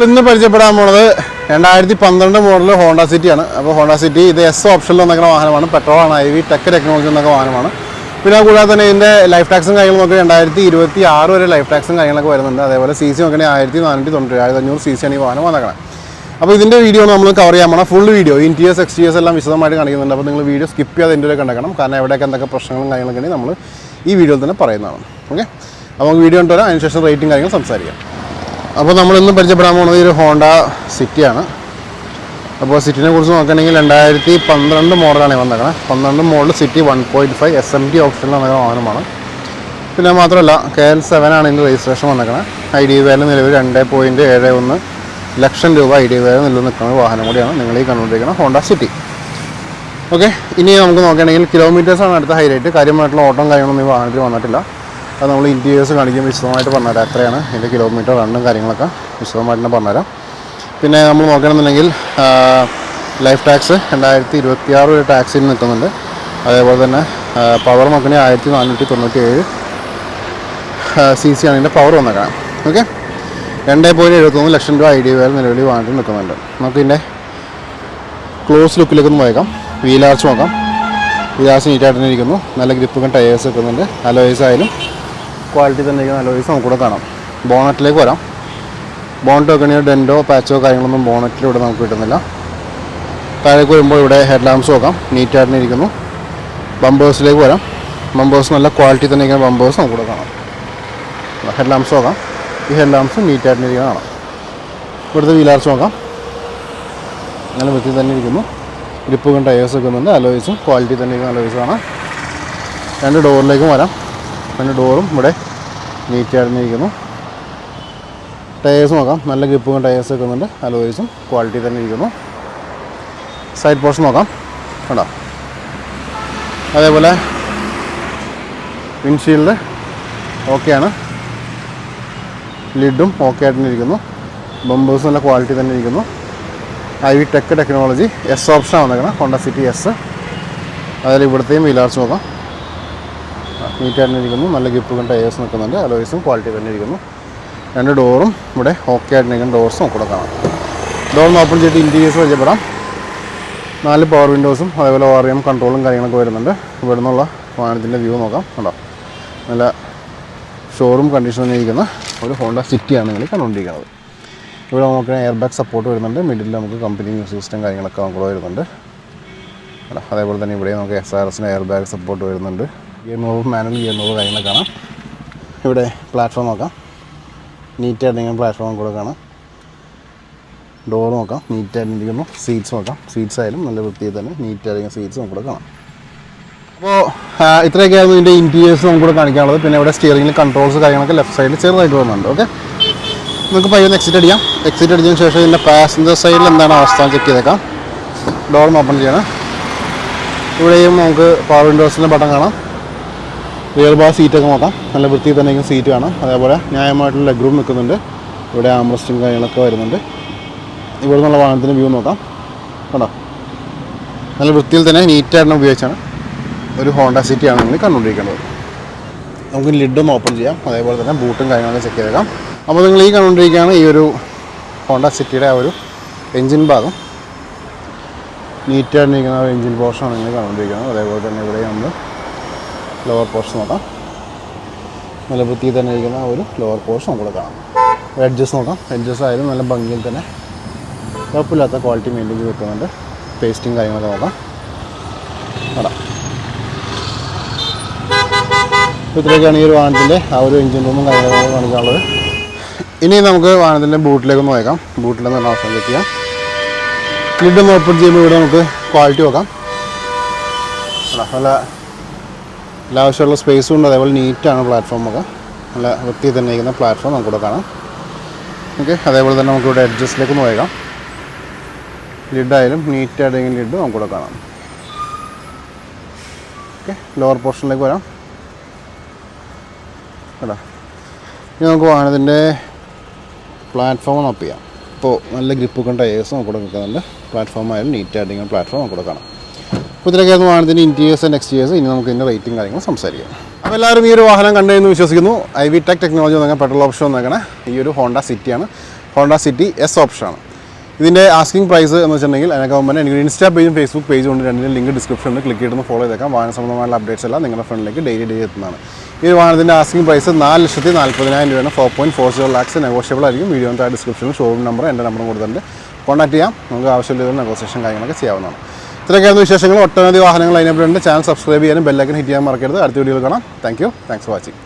ഇന്ന് പരിചയപ്പെടാൻ പോണത് 2012 മോഡൽ ഹോണ്ട സിറ്റി ആണ്. അപ്പോൾ ഹോണ്ട സിറ്റി ഇത് എസ് ഓപ്ഷനിൽ വന്നിരിക്കുന്ന വാഹനമാണ്. പെട്രോളാണ്, ഐ വി ടെക് ടെക്നോളജി എന്നൊക്കെ വാഹനമാണ്. പിന്നെ കൂടാതെ തന്നെ ഇതിൻ്റെ ലൈഫ് ടാക്സും കാര്യങ്ങളും നോക്കി 2026 വരെ ലൈഫ് ടാക്സും കാര്യങ്ങളൊക്കെ വരുന്നുണ്ട്. അതേപോലെ സി സി നോക്കണമെങ്കിൽ 1497 സി സി ആണ് ഈ വാഹനം വന്നേക്കണം. അപ്പോൾ ഇതിൻ്റെ വീഡിയോ നമ്മൾ കവർ ചെയ്യാൻ പോകണം. ഫുൾ വീഡിയോ ഇൻറ്റീരിയേഴ്സ് എക്സ്റ്റീരിയേഴ്സ് എല്ലാം വിശദമായിട്ട് കാണിക്കുന്നുണ്ട്. അപ്പോൾ നിങ്ങൾ വീഡിയോ സ്കിപ്പ് ചെയ്യാതെ എൻ്റെ കണ്ടേക്കണം. കാരണം എവിടെയൊക്കെ എന്തൊക്കെ പ്രശ്നങ്ങളും കാര്യങ്ങളൊക്കെ ഉണ്ടെങ്കിൽ നമ്മൾ ഈ വീഡിയോയിൽ തന്നെ പറയുന്നതാണ്. ഓക്കെ, അപ്പോൾ നമുക്ക് വീഡിയോ കണ്ടുവരാം. അതിനുശേഷം റേറ്റും കാര്യങ്ങളും സംസാരിക്കാം. അപ്പോൾ നമ്മളിന്ന് പരിചയപ്പെടാൻ പോകുന്നത് ഒരു ഹോണ്ട സിറ്റിയാണ്. അപ്പോൾ സിറ്റിനെ കുറിച്ച് നോക്കുകയാണെങ്കിൽ 2012 മോഡലാണ് വന്നേക്കുന്നത്. 12 മോഡൽ സിറ്റി 1.5 SMT ഓപ്ഷനിൽ വന്ന വാഹനമാണ്. പിന്നെ മാത്രമല്ല KL7 ആണ് ഇതിൻ്റെ രജിസ്ട്രേഷൻ വന്നേക്കുന്നത്. ഐ ഡി വാല്യൂ നിലവിൽ 2.71 ലക്ഷം രൂപ ഐ ഡി വാല്യൂ നിലവിൽ നിൽക്കുന്ന വാഹനം കൂടിയാണ് നിങ്ങൾ ഈ കണ്ടുകൊണ്ടിരിക്കുന്ന ഹോണ്ട സിറ്റി. ഓക്കെ, ഇനി നമുക്ക് നോക്കുകയാണെങ്കിൽ കിലോമീറ്റേഴ്സാണ് അടുത്ത ഹൈലൈറ്റ്. കാര്യമായിട്ടുള്ള ഓട്ടം കാര്യങ്ങളൊന്നും ഈ വാഹനത്തിൽ വന്നിട്ടില്ല. അത് നമ്മൾ ഇൻറ്റീരിയേഴ്സ് കാണിക്കുമ്പോൾ വിശദമായിട്ട് പറഞ്ഞുതരാം. എത്രയാണ് ഇതിൻ്റെ കിലോമീറ്റർ റണ്ണും കാര്യങ്ങളൊക്കെ വിശദമായിട്ട് തന്നെ പറഞ്ഞുതരാം. പിന്നെ നമ്മൾ നോക്കുകയാണെന്നുണ്ടെങ്കിൽ ലൈഫ് ടാക്സ് 2026 ഒരു ടാക്സിൽ നിൽക്കുന്നുണ്ട്. അതേപോലെ തന്നെ പവർ നോക്കണമെങ്കിൽ 1497 CC ആണ് ഇതിൻ്റെ പവർ വന്നേക്കണം. ഓക്കെ, 2.71 ലക്ഷം രൂപ ഐ ഡി വാല്യൂ നിലവിൽ വാങ്ങിട്ട് നിൽക്കുന്നുണ്ട്. നമുക്ക് ഇതിൻ്റെ ക്ലോസ് ലുക്കിലേക്ക് ഒന്ന് പോയേക്കാം. വീലാർച്ച് നോക്കാം. വീലാർച്ച് നീറ്റായിട്ട് തന്നെ ഇരിക്കുന്നു. നല്ല ഗ്രിപ്പും ടയേഴ്സ് വെക്കുന്നുണ്ട്. അലോയ്സ് ആയാലും ക്വാളിറ്റി തന്നെ ഇരിക്കുന്ന അലോയ്സ് നമുക്കിവിടെ കാണാം. ബോണറ്റിലേക്ക് വരാം. ബോണറ്റ് വെക്കണമെങ്കിൽ ഡെൻറ്റോ പാച്ചോ കാര്യങ്ങളൊന്നും ബോണറ്റിലൂടെ നമുക്ക് കിട്ടുന്നില്ല. താഴേക്ക് വരുമ്പോൾ ഇവിടെ ഹെഡ് ലാംപ്സ് നോക്കാം. നീറ്റായിട്ട് ഇരിക്കുന്നു. ബമ്പേഴ്സിലേക്ക് വരാം. ബമ്പേഴ്സ് നല്ല ക്വാളിറ്റി തന്നെ ഇരിക്കുന്ന ബമ്പേഴ്സ് നമുക്കിവിടെ കാണാം. ഹെഡ് ലാംപ്സ് നോക്കാം. ഈ ഹെഡ് ലാംപ്സ് നീറ്റായിട്ട് ഇരിക്കുന്ന കാണാം. ഇവിടുത്തെ വീലാർച്ച് നോക്കാം. നല്ല വൃത്തി തന്നെ ഇരിക്കുന്നു. ഗ്രിപ്പും ടയേഴ്സ് വെക്കുന്നുണ്ട്. അലോയ്സും ക്വാളിറ്റി തന്നെ ഇരിക്കുന്ന അലോയ്സ് കാണാം. 2 ഡോറിലേക്കും വരാം. 2 ഡോറും ഇവിടെ നീറ്റായിട്ട് ഇരിക്കുന്നു. ടയേഴ്സ് നോക്കാം. നല്ല ഗ്രിപ്പും ടയേഴ്സ് വെക്കുന്നുണ്ട്. അലോയ്സും ക്വാളിറ്റി തന്നെ ഇരിക്കുന്നു. സൈഡ് പോർഷൻ നോക്കാം. കണ്ടോ, അതേപോലെ വിൻഷീൽഡ് ഓക്കെയാണ്. ലിഡും ഓക്കെ ആയിട്ട് ഇരിക്കുന്നു. ബമ്പേഴ്സ് നല്ല ക്വാളിറ്റി തന്നെ ഇരിക്കുന്നു. I V tech technology S ഓപ്ഷനാണ് വന്നേക്കണം. Honda city S. അതിൽ ഇവിടുത്തെയും വീലാർച്ച് നോക്കാം. നീറ്റായിട്ട് ഇരിക്കുന്നു. നല്ല ഗ്രിപ്പും ടയേഴ്സ് നിൽക്കുന്നുണ്ട്. അലോയ്സും ക്വാളിറ്റി തന്നെ ഇരിക്കുന്നു. 2 ഡോറും ഇവിടെ ഓക്കെ ആയിട്ട് നിൽക്കുന്ന ഡോർസും കൂടെ കാണാം. ഡോറിന് ഓപ്പൺ ചെയ്തിട്ട് ഇൻറ്റീരിയേഴ്സ് പരിചയപ്പെടാം. 4 പവർ വിൻഡോസും അതേപോലെ ORM കൺട്രോളും കാര്യങ്ങളൊക്കെ വരുന്നുണ്ട്. ഇവിടെ നിന്നുള്ള വാഹനത്തിൻ്റെ വ്യൂ നോക്കാം. കണ്ടോ, നല്ല ഷോറൂം കണ്ടീഷനിൽ ഇരിക്കുന്ന ഒരു ഹോണ്ട സിറ്റിയാണ് നിങ്ങൾ കണ്ടുകൊണ്ടിരിക്കുന്നത്. ഇവിടെ നമുക്ക് എയർ ബാഗ് സപ്പോർട്ട് വരുന്നുണ്ട്. മിഡിൽ നമുക്ക് കമ്പനി മ്യൂസിക് സിസ്റ്റം കാര്യങ്ങളൊക്കെ നമുക്ക് വരുന്നുണ്ട്. അതേപോലെ തന്നെ ഇവിടെ നമുക്ക് SRSന് എയർ ബാഗ് സപ്പോർട്ട് വരുന്നുണ്ട്. Gear knob, manual gear knob കാര്യങ്ങളൊക്കെ കാണാം. ഇവിടെ പ്ലാറ്റ്ഫോം നോക്കാം. നീറ്റായിട്ട് ഇങ്ങനെ പ്ലാറ്റ്ഫോം കൂടെ കാണാം. ഡോർ നോക്കാം. നീറ്റായിട്ട് ഇരിക്കുന്നു. സീറ്റ്സ് നോക്കാം. സീറ്റ്സ് ആയാലും നല്ല വൃത്തിയിൽ തന്നെ നീറ്റായിരിക്കുന്ന സീറ്റ്സ് നമുക്കിവിടെ കാണാം. അപ്പോൾ ഇത്രയൊക്കെയായിരുന്നു ഇതിൻ്റെ ഇൻറ്റീരിയേഴ്സ് നമുക്കിവിടെ കാണിക്കാനുള്ളത്. പിന്നെ ഇവിടെ സ്റ്റിയറിംഗിൽ കൺട്രോൾസ് കാര്യങ്ങളൊക്കെ ലെഫ്റ്റ് സൈഡിൽ ചെറുതായിട്ട് വരുന്നുണ്ട്. ഓക്കെ, നമുക്ക് പയ്യൊന്ന് എക്സിറ്റ് അടിക്കാം. എക്സിറ്റ് അടിച്ചതിന് ശേഷം ഇതിൻ്റെ പാസഞ്ചർ സൈഡിൽ എന്താണ് അവസ്ഥ ചെക്ക് ചെയ്തേക്കാം. ഡോർ ഓപ്പൺ ചെയ്യണം. ഇവിടെയും നമുക്ക് പവർ വിൻഡോസിൻ്റെ ബട്ടൺ കാണാം. റിയർ ബാർ സീറ്റൊക്കെ നോക്കാം. നല്ല വൃത്തിയിൽ തന്നെ സീറ്റ് കാണാം. അതേപോലെ ന്യായമായിട്ടുള്ള ലെഗ് റൂം നിൽക്കുന്നുണ്ട്. ഇവിടെ ആംറസ്റ്റും കാര്യങ്ങളൊക്കെ വരുന്നുണ്ട്. ഇവിടെ നിന്നുള്ള വാഹനത്തിൻ്റെ വ്യൂ നോക്കാം. കണ്ടോ, നല്ല വൃത്തിയിൽ തന്നെ നീറ്റായിട്ട് ഉപയോഗിച്ചാണ് ഒരു ഹോണ്ട സിറ്റിയാണ് നിങ്ങൾ കണ്ടുകൊണ്ടിരിക്കുന്നത്. നമുക്ക് ലിഡൊന്ന് ഓപ്പൺ ചെയ്യാം. അതേപോലെ തന്നെ ബൂട്ടും കാര്യങ്ങളൊക്കെ ചെക്ക് ചെയ്തേക്കാം. അപ്പോൾ നിങ്ങൾ ഈ കണ്ടുകൊണ്ടിരിക്കുകയാണ് ഈ ഒരു ഹോണ്ട സിറ്റിയുടെ ആ ഒരു എൻജിൻ ഭാഗം. നീറ്റായിട്ട് ഇരിക്കുന്ന ഒരു എൻജിൻ പോർഷനാണ് നിങ്ങൾ കണ്ടുകൊണ്ടിരിക്കുന്നത്. അതേപോലെ തന്നെ ഇവിടെ നമ്മൾ ലോവർ പോർഷൻ നോക്കാം. നല്ല വൃത്തിയിൽ തന്നെ ഇരിക്കുന്ന ഒരു ലോവർ പോർഷൻ നമുക്ക് കാണാം. എഡ്ജസ് നോക്കാം. എഡ്ജസ് ആയാലും നല്ല ഭംഗിയിൽ തന്നെ കുഴപ്പമില്ലാത്ത ക്വാളിറ്റി മെയിൻറ്റെയിൻ ചെയ്ത് വെക്കുന്നുണ്ട്. പേസ്റ്റും കാര്യങ്ങളൊക്കെ നോക്കാം. കാണാം. ഇത്രയൊക്കെയാണ് ഈ ഒരു വാഹനത്തിൻ്റെ ആ ഒരു എൻജിൻ റൂമും കാര്യങ്ങളൊക്കെ കാണിക്കാനുള്ളത്. ഇനി നമുക്ക് വാഹനത്തിൻ്റെ ബൂട്ടിലേക്കൊന്ന് നോക്കാം. ബൂട്ടിലെന്ന് പറഞ്ഞ അവസരം ചെക്ക് ചെയ്യാം. ലിഡൊന്ന് ഓപ്പൺ ചെയ്യുമ്പോൾ ഇവിടെ നമുക്ക് ക്വാളിറ്റി നോക്കാം. നല്ല ആവശ്യമുള്ള സ്പേസും ഉണ്ട്. അതേപോലെ നീറ്റാണ് പ്ലാറ്റ്ഫോമൊക്കെ. നല്ല വൃത്തിയിൽ തന്നെ ഇരിക്കുന്ന പ്ലാറ്റ്ഫോം നമുക്കിവിടെ കാണാം. ഓക്കെ, അതേപോലെ തന്നെ നമുക്കിവിടെ എഡ്ജസ്റ്റിലേക്ക് നോക്കാം. ലിഡായാലും നീറ്റായിട്ടെങ്കിൽ ലിഡ് നമുക്കിവിടെ കാണാം. ഓക്കെ, ലോവർ പോർഷനിലേക്ക് വരാം. കേട്ടോ, ഇനി നമുക്ക് വാഹനത്തിൻ്റെ പ്ലാറ്റ്ഫോം ഓപ്പ് ചെയ്യാം. ഇപ്പോൾ നല്ല ഗ്രിപ്പൊക്കെ ടയേഴ്സ് നമുക്കിവിടെ നിൽക്കുന്നുണ്ട്. പ്ലാറ്റ്ഫോം ആയാലും നീറ്റായിട്ടിങ്ങനെ പ്ലാറ്റ്ഫോം നമുക്കിവിടെ കാണാം. അപ്പോൾ ഇതിലൊക്കെയായിരുന്നു വാഹനത്തിൻ്റെ ഇൻറ്റീരിയേഴ്സ് ആൻഡ് എക്സ്റ്റീരിയേഴ്സ്. ഇനി നമുക്ക് ഇതിൻ്റെ റേറ്റും കാര്യങ്ങളും സംസാരിക്കാം. അപ്പോൾ എല്ലാവരും ഈ ഒരു വാഹനം കണ്ടു എന്ന് വിശ്വസിക്കുന്നു. ഐ വി ടെക് ടെക്നോളജി വന്നേക്കാൻ പെട്രോൾ ഓപ്ഷൻ വന്നേക്കണേ ഈ ഒരു ഹോണ്ട സിറ്റിയാണ്. ഹോണ്ട സിറ്റി എസ് ഓപ്ഷനാണ്. ഇതിൻ്റെ ആസ്കിംഗ് പ്രൈസ് എന്ന് വെച്ചിട്ടുണ്ടെങ്കിൽ അതിനൊക്കെ മുമ്പ് എനിക്ക് ഇൻസ്റ്റാ പേജും ഫേസ്ബുക്ക് പേജും ഉണ്ട്. രണ്ടിൻ്റെ ലിങ്ക് ഡിസ്ക്രിപ്ഷനിൽ ക്ലിക്ക് ചെയ്തൊന്ന് ഫോളോ ചെയ്തേക്കാം. വാഹന സംബന്ധമായുള്ള അപ്ഡേറ്റ്സ് എല്ലാം നിങ്ങളുടെ ഫ്രണ്ടിലേക്ക് ഡെയിലി എത്തുന്നതാണ്. ഈ വാഹനത്തിൻ്റെ ആസ്കിംഗ് പ്രൈസ് 4,40,000 രൂപയാണ്. 4.40 lakhs നെഗോഷ്യബിൾ ആയിരിക്കും. വീഡിയോ ഡിസ്ക്രിപ്ഷനിൽ ഷോറൂം നമ്പർ എൻ്റെ നമ്പറും കൊടുത്തിട്ടുണ്ട്. കോൺടാക്ട് ചെയ്യാം. നമുക്ക് ആവശ്യമുള്ള നെഗോസിയേഷൻ കാര്യങ്ങളൊക്കെ ചെയ്യാവുന്നതാണ്. ഇത്രയൊക്കെയായിരുന്നു വിശേഷങ്ങൾ. ഒട്ടനവധി വാഹനങ്ങൾ അതിനെപ്പറ്റി ചാനൽ സബ്സ്ക്രൈബ് ചെയ്യാനും ബെല്ലൈക്കൻ ഹിറ്റ് ചെയ്യാൻ മറക്കരുത്. അടുത്ത വീഡിയോയിൽ കാണാം. Thanks for watching.